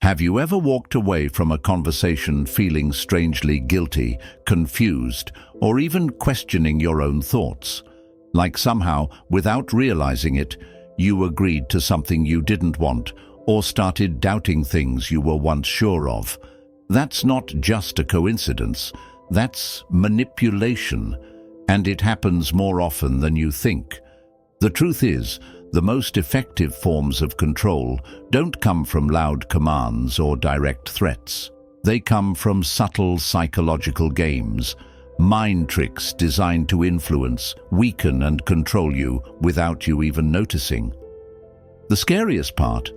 Have you ever walked away from a conversation feeling strangely guilty, confused, or even questioning your own thoughts? Like somehow, without realizing it, you agreed to something you didn't want or started doubting things you were once sure of. That's not just a coincidence. That's manipulation, and it happens more often than you think. The truth is, the most effective forms of control don't come from loud commands or direct threats. They come from subtle psychological games, mind tricks designed to influence, weaken, and control you without you even noticing. The scariest part?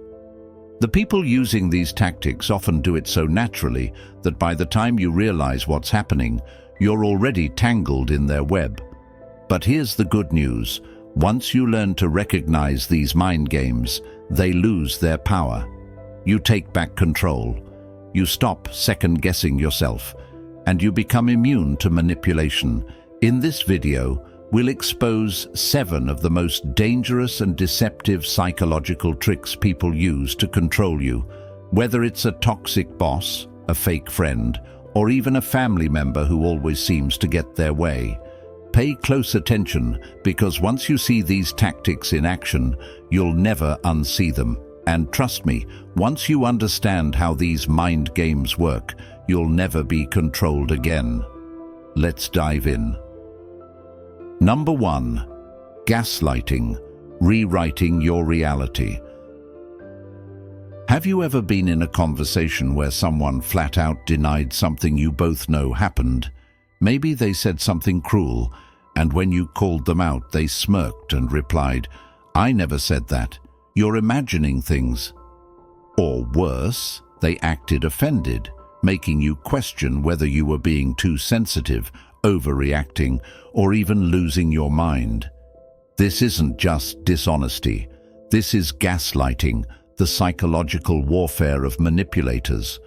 The people using these tactics often do it so naturally that by the time you realize what's happening, you're already tangled in their web. But here's the good news. Once you learn to recognize these mind games, they lose their power. You take back control. You stop second-guessing yourself, and you become immune to manipulation. In this video, we'll expose 7 of the most dangerous and deceptive psychological tricks people use to control you, whether it's a toxic boss, a fake friend, or even a family member who always seems to get their way. Pay close attention, because once you see these tactics in action, you'll never unsee them. And trust me, once you understand how these mind games work, you'll never be controlled again. Let's dive in. Number 1. Gaslighting, rewriting your reality. Have you ever been in a conversation where someone flat out denied something you both know happened? Maybe they said something cruel, and when you called them out, they smirked and replied, "I never said that. You're imagining things." Or worse, they acted offended, making you question whether you were being too sensitive, overreacting, or even losing your mind. This isn't just dishonesty. This is gaslighting, the psychological warfare of manipulators.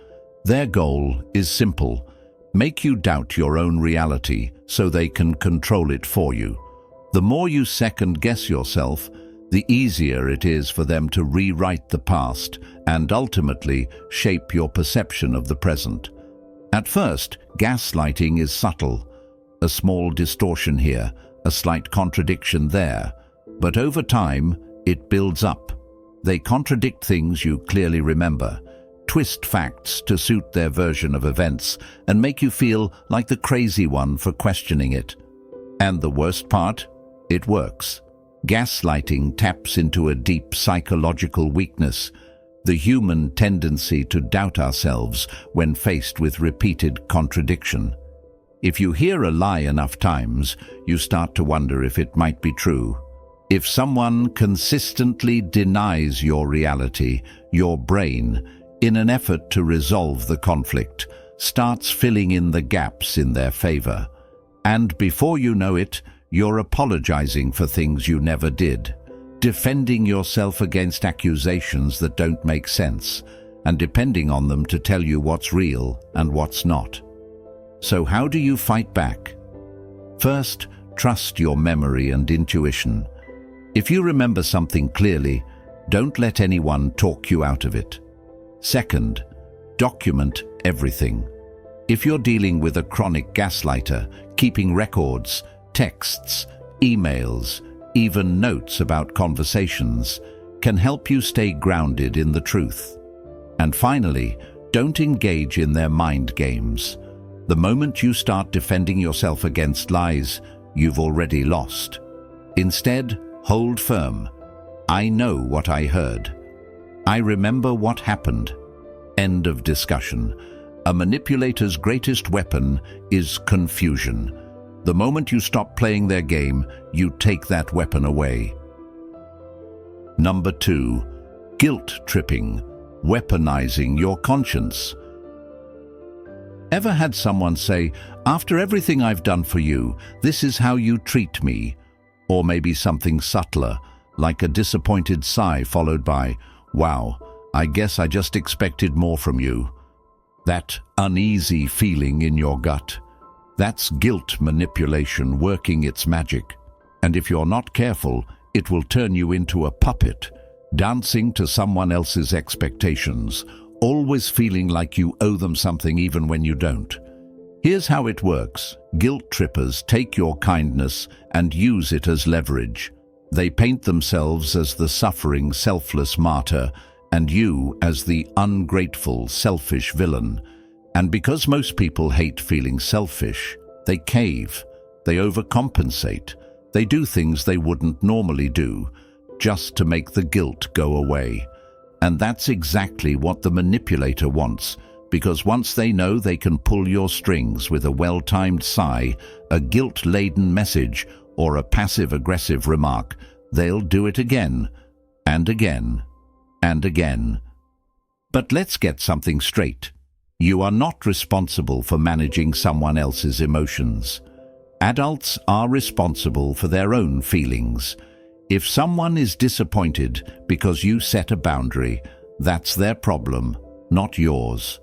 Their goal is simple: make you doubt your own reality so they can control it for you. The more you second-guess yourself, the easier it is for them to rewrite the past and ultimately shape your perception of the present. At first, gaslighting is subtle. A small distortion here, a slight contradiction there. But over time, it builds up. They contradict things you clearly remember, twist facts to suit their version of events, and make you feel like the crazy one for questioning it. And the worst part? It works. Gaslighting taps into a deep psychological weakness, the human tendency to doubt ourselves when faced with repeated contradiction. If you hear a lie enough times, you start to wonder if it might be true. If someone consistently denies your reality, your brain, in an effort to resolve the conflict, starts filling in the gaps in their favor. And before you know it, you're apologizing for things you never did, defending yourself against accusations that don't make sense, and depending on them to tell you what's real and what's not. So how do you fight back? First, trust your memory and intuition. If you remember something clearly, don't let anyone talk you out of it. Second, document everything. If you're dealing with a chronic gaslighter, keeping records, texts, emails, even notes about conversations can help you stay grounded in the truth. And finally, don't engage in their mind games. The moment you start defending yourself against lies, you've already lost. Instead, hold firm. I know what I heard. I remember what happened. End of discussion. A manipulator's greatest weapon is confusion. The moment you stop playing their game, you take that weapon away. Number 2. Guilt tripping, weaponizing your conscience. Ever had someone say, "After everything I've done for you, this is how you treat me"? Or maybe something subtler, like a disappointed sigh followed by, "Wow, I guess I just expected more from you." That uneasy feeling in your gut. That's guilt manipulation working its magic. And if you're not careful, it will turn you into a puppet, dancing to someone else's expectations, always feeling like you owe them something even when you don't. Here's how it works. Guilt trippers take your kindness and use it as leverage. They paint themselves as the suffering, selfless martyr, and you as the ungrateful, selfish villain. And because most people hate feeling selfish, they cave, they overcompensate, they do things they wouldn't normally do, just to make the guilt go away. And that's exactly what the manipulator wants, because once they know they can pull your strings with a well-timed sigh, a guilt-laden message, or a passive-aggressive remark, they'll do it again, and again, and again. But let's get something straight. You are not responsible for managing someone else's emotions. Adults are responsible for their own feelings. If someone is disappointed because you set a boundary, that's their problem, not yours.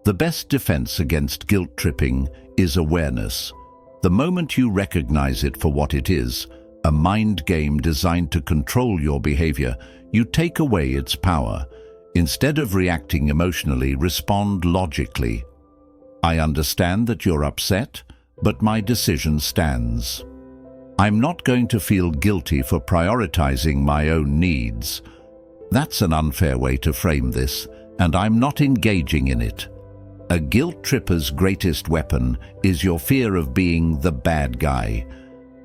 The best defense against guilt tripping is awareness. The moment you recognize it for what it is, a mind game designed to control your behavior, you take away its power. Instead of reacting emotionally, respond logically. I understand that you're upset, but my decision stands. I'm not going to feel guilty for prioritizing my own needs. That's an unfair way to frame this, and I'm not engaging in it. A guilt tripper's greatest weapon is your fear of being the bad guy.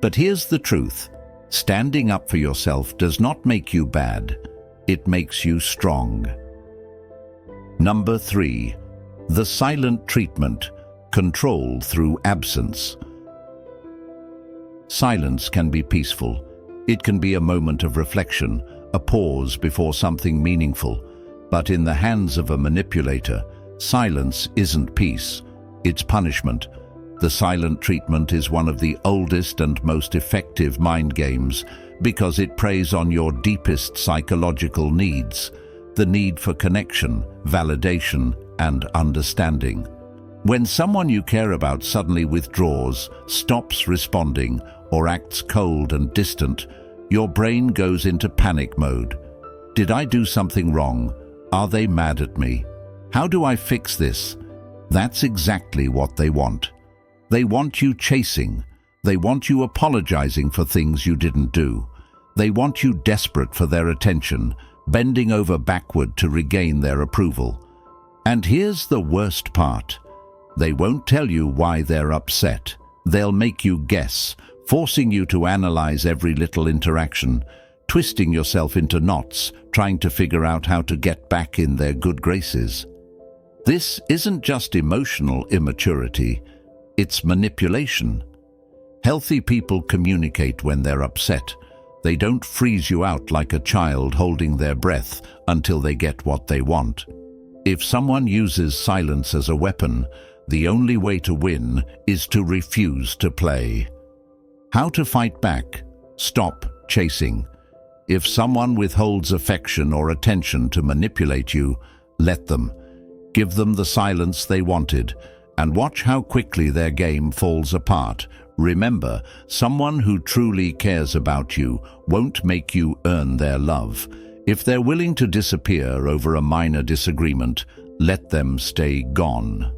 But here's the truth. Standing up for yourself does not make you bad. It makes you strong. Number 3. The silent treatment. Control through absence. Silence can be peaceful. It can be a moment of reflection, a pause before something meaningful. But in the hands of a manipulator, silence isn't peace, it's punishment. The silent treatment is one of the oldest and most effective mind games because it preys on your deepest psychological needs, the need for connection, validation, and understanding. When someone you care about suddenly withdraws, stops responding, or acts cold and distant, your brain goes into panic mode. Did I do something wrong? Are they mad at me? How do I fix this? That's exactly what they want. They want you chasing. They want you apologizing for things you didn't do. They want you desperate for their attention, bending over backward to regain their approval. And here's the worst part. They won't tell you why they're upset. They'll make you guess, forcing you to analyze every little interaction, twisting yourself into knots, trying to figure out how to get back in their good graces. This isn't just emotional immaturity, it's manipulation. Healthy people communicate when they're upset. They don't freeze you out like a child holding their breath until they get what they want. If someone uses silence as a weapon, the only way to win is to refuse to play. How to fight back? Stop chasing. If someone withholds affection or attention to manipulate you, let them. Give them the silence they wanted, and watch how quickly their game falls apart. Remember, someone who truly cares about you won't make you earn their love. If they're willing to disappear over a minor disagreement, let them stay gone.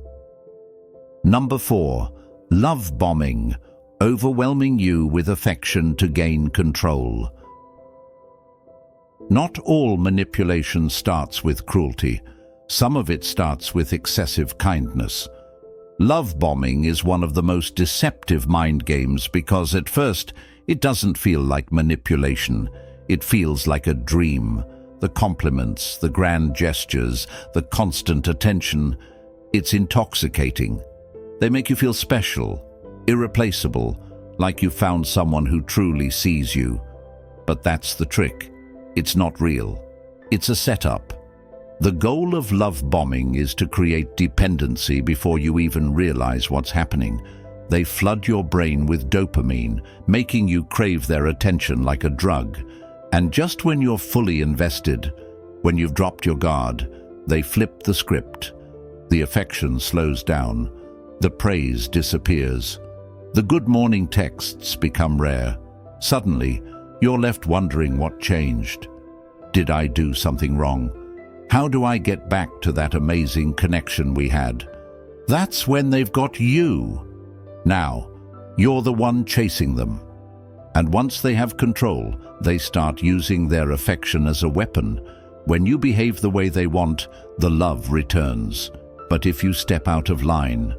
Number 4. Love bombing. Overwhelming you with affection to gain control. Not all manipulation starts with cruelty. Some of it starts with excessive kindness. Love bombing is one of the most deceptive mind games because at first it doesn't feel like manipulation. It feels like a dream. The compliments, the grand gestures, the constant attention. It's intoxicating. They make you feel special, irreplaceable, like you found someone who truly sees you. But that's the trick. It's not real. It's a setup. The goal of love bombing is to create dependency before you even realize what's happening. They flood your brain with dopamine, making you crave their attention like a drug. And just when you're fully invested, when you've dropped your guard, they flip the script. The affection slows down. The praise disappears. The good morning texts become rare. Suddenly, you're left wondering what changed. Did I do something wrong? How do I get back to that amazing connection we had? That's when they've got you. Now, you're the one chasing them. And once they have control, they start using their affection as a weapon. When you behave the way they want, the love returns. But if you step out of line,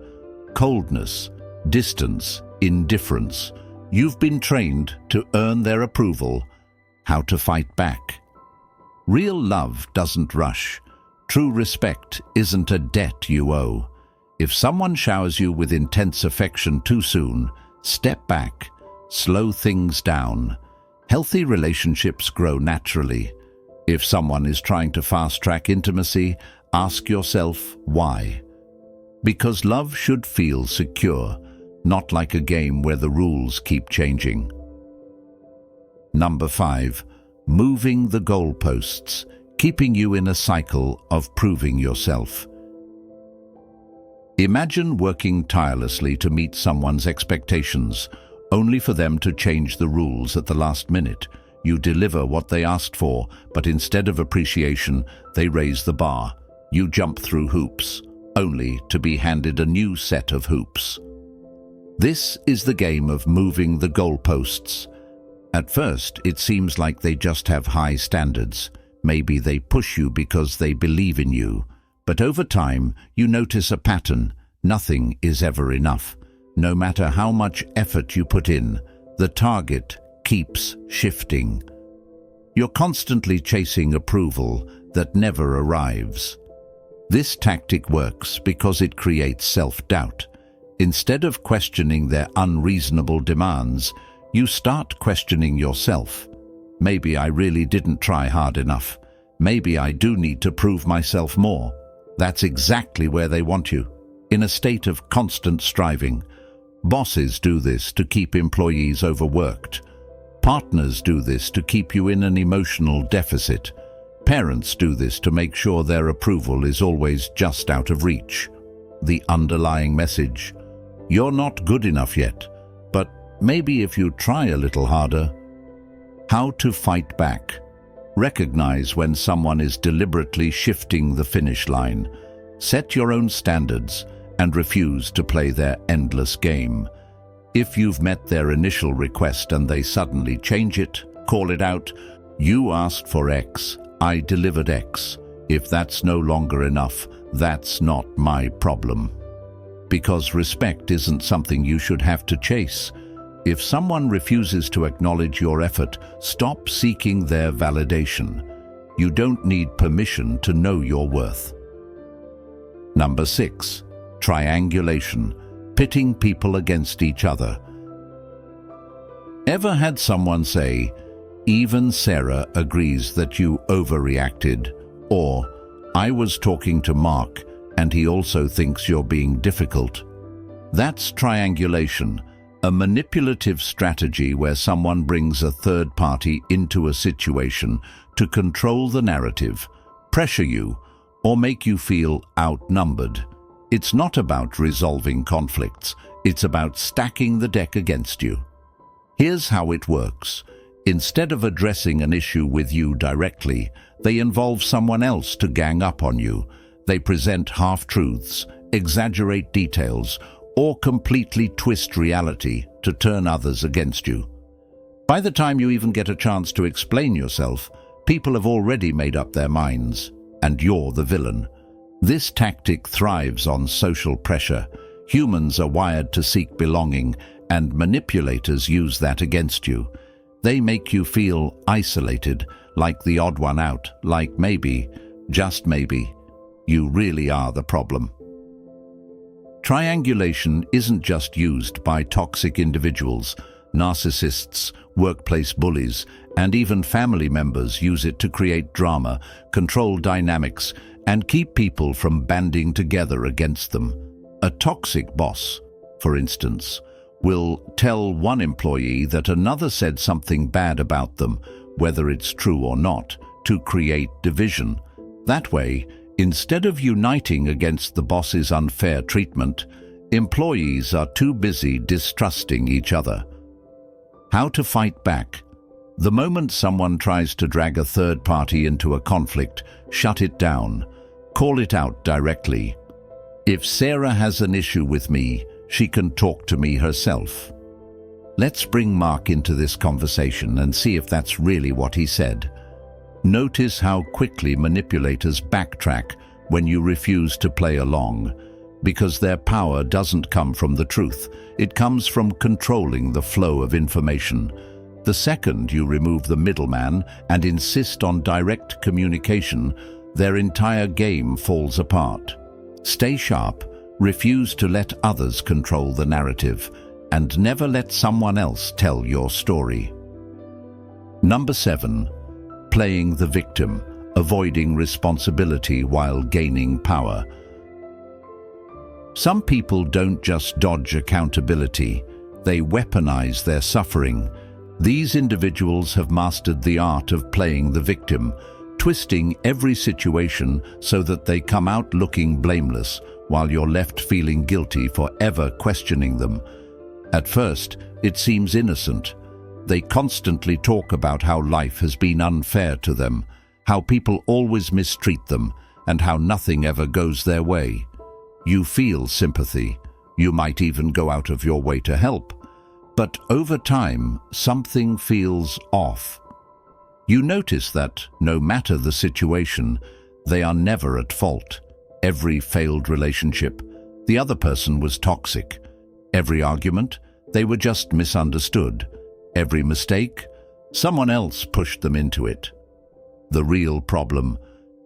coldness, distance, indifference, you've been trained to earn their approval. How to fight back? Real love doesn't rush. True respect isn't a debt you owe. If someone showers you with intense affection too soon, step back, slow things down. Healthy relationships grow naturally. If someone is trying to fast-track intimacy, ask yourself why. Because love should feel secure, not like a game where the rules keep changing. Number 5. Moving the goalposts, keeping you in a cycle of proving yourself. Imagine working tirelessly to meet someone's expectations, only for them to change the rules at the last minute. You deliver what they asked for, but instead of appreciation, they raise the bar. You jump through hoops, only to be handed a new set of hoops. This is the game of moving the goalposts. At first, it seems like they just have high standards. Maybe they push you because they believe in you. But over time, you notice a pattern. Nothing is ever enough. No matter how much effort you put in, the target keeps shifting. You're constantly chasing approval that never arrives. This tactic works because it creates self-doubt. Instead of questioning their unreasonable demands, you start questioning yourself. Maybe I really didn't try hard enough. Maybe I do need to prove myself more. That's exactly where they want you, in a state of constant striving. Bosses do this to keep employees overworked. Partners do this to keep you in an emotional deficit. Parents do this to make sure their approval is always just out of reach. The underlying message: you're not good enough yet, but maybe if you try a little harder. How to fight back? Recognize when someone is deliberately shifting the finish line. Set your own standards and refuse to play their endless game. If you've met their initial request and they suddenly change it, call it out. You asked for X, I delivered X. If that's no longer enough, that's not my problem. Because respect isn't something you should have to chase. If someone refuses to acknowledge your effort, stop seeking their validation. You don't need permission to know your worth. Number 6. Triangulation, pitting people against each other. Ever had someone say, "Even Sarah agrees that you overreacted," or "I was talking to Mark and he also thinks you're being difficult"? That's triangulation. A manipulative strategy where someone brings a third party into a situation to control the narrative, pressure you, or make you feel outnumbered. It's not about resolving conflicts, it's about stacking the deck against you. Here's how it works. Instead of addressing an issue with you directly, they involve someone else to gang up on you. They present half-truths, exaggerate details, or completely twist reality to turn others against you. By the time you even get a chance to explain yourself, people have already made up their minds, and you're the villain. This tactic thrives on social pressure. Humans are wired to seek belonging, and manipulators use that against you. They make you feel isolated, like the odd one out, like maybe, just maybe, you really are the problem. Triangulation isn't just used by toxic individuals. Narcissists, workplace bullies, and even family members use it to create drama, control dynamics, and keep people from banding together against them. A toxic boss, for instance, will tell one employee that another said something bad about them, whether it's true or not, to create division. That way, instead of uniting against the boss's unfair treatment, employees are too busy distrusting each other. How to fight back? The moment someone tries to drag a third party into a conflict, shut it down. Call it out directly. If Sarah has an issue with me, she can talk to me herself. Let's bring Mark into this conversation and see if that's really what he said. Notice how quickly manipulators backtrack when you refuse to play along, because their power doesn't come from the truth. It comes from controlling the flow of information. The second you remove the middleman and insist on direct communication, their entire game falls apart. Stay sharp, refuse to let others control the narrative, and never let someone else tell your story. Number 7. Playing the victim, avoiding responsibility while gaining power. Some people don't just dodge accountability, they weaponize their suffering. These individuals have mastered the art of playing the victim, twisting every situation so that they come out looking blameless, while you're left feeling guilty for ever questioning them. At first, it seems innocent. They constantly talk about how life has been unfair to them, how people always mistreat them, and how nothing ever goes their way. You feel sympathy. You might even go out of your way to help. But over time, something feels off. You notice that, no matter the situation, they are never at fault. Every failed relationship, the other person was toxic. Every argument, they were just misunderstood. Every mistake, someone else pushed them into it. The real problem,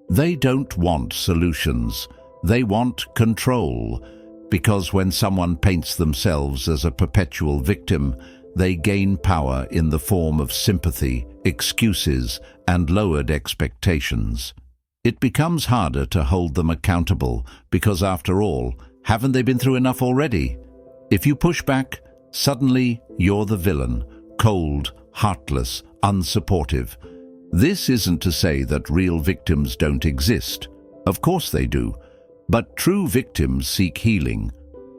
they don't want solutions. They want control. Because when someone paints themselves as a perpetual victim, they gain power in the form of sympathy, excuses, and lowered expectations. It becomes harder to hold them accountable because, after all, haven't they been through enough already? If you push back, suddenly you're the villain, cold, heartless, unsupportive. This isn't to say that real victims don't exist. Of course they do. But true victims seek healing.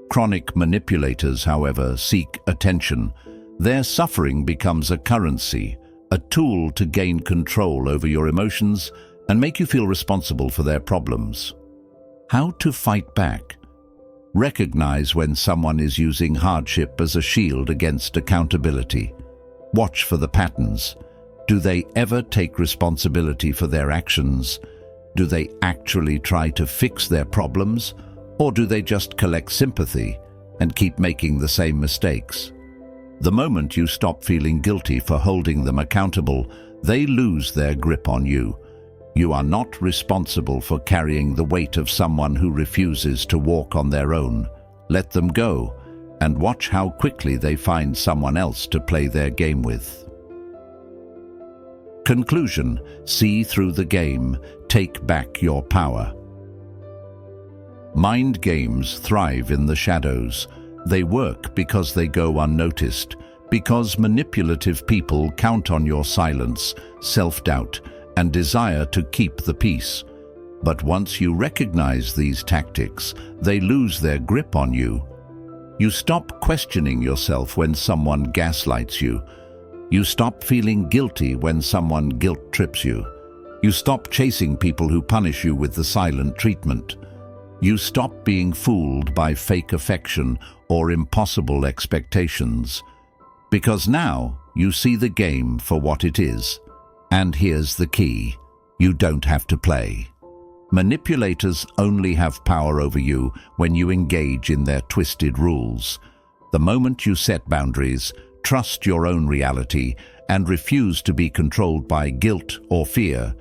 Chronic manipulators, however, seek attention. Their suffering becomes a currency, a tool to gain control over your emotions and make you feel responsible for their problems. How to fight back? Recognize when someone is using hardship as a shield against accountability. Watch for the patterns. Do they ever take responsibility for their actions? Do they actually try to fix their problems, or do they just collect sympathy and keep making the same mistakes? The moment you stop feeling guilty for holding them accountable, they lose their grip on you. You are not responsible for carrying the weight of someone who refuses to walk on their own. Let them go, and watch how quickly they find someone else to play their game with. Conclusion: see through the game, take back your power. Mind games thrive in the shadows. They work because they go unnoticed, because manipulative people count on your silence, self-doubt, and desire to keep the peace. But once you recognize these tactics, they lose their grip on you. You stop questioning yourself when someone gaslights you. You stop feeling guilty when someone guilt trips you. You stop chasing people who punish you with the silent treatment. You stop being fooled by fake affection or impossible expectations. Because now you see the game for what it is. And here's the key: you don't have to play. Manipulators only have power over you when you engage in their twisted rules. The moment you set boundaries, trust your own reality, and refuse to be controlled by guilt or fear,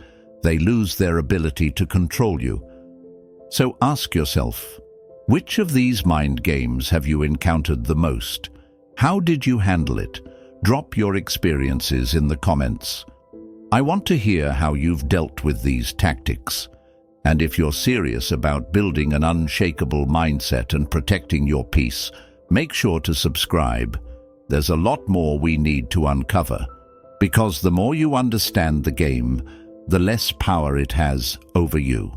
they lose their ability to control you. So ask yourself, which of these mind games have you encountered the most? How did you handle it? Drop your experiences in the comments. I want to hear how you've dealt with these tactics. And if you're serious about building an unshakable mindset and protecting your peace, make sure to subscribe. There's a lot more we need to uncover, because the more you understand the game, the less power it has over you.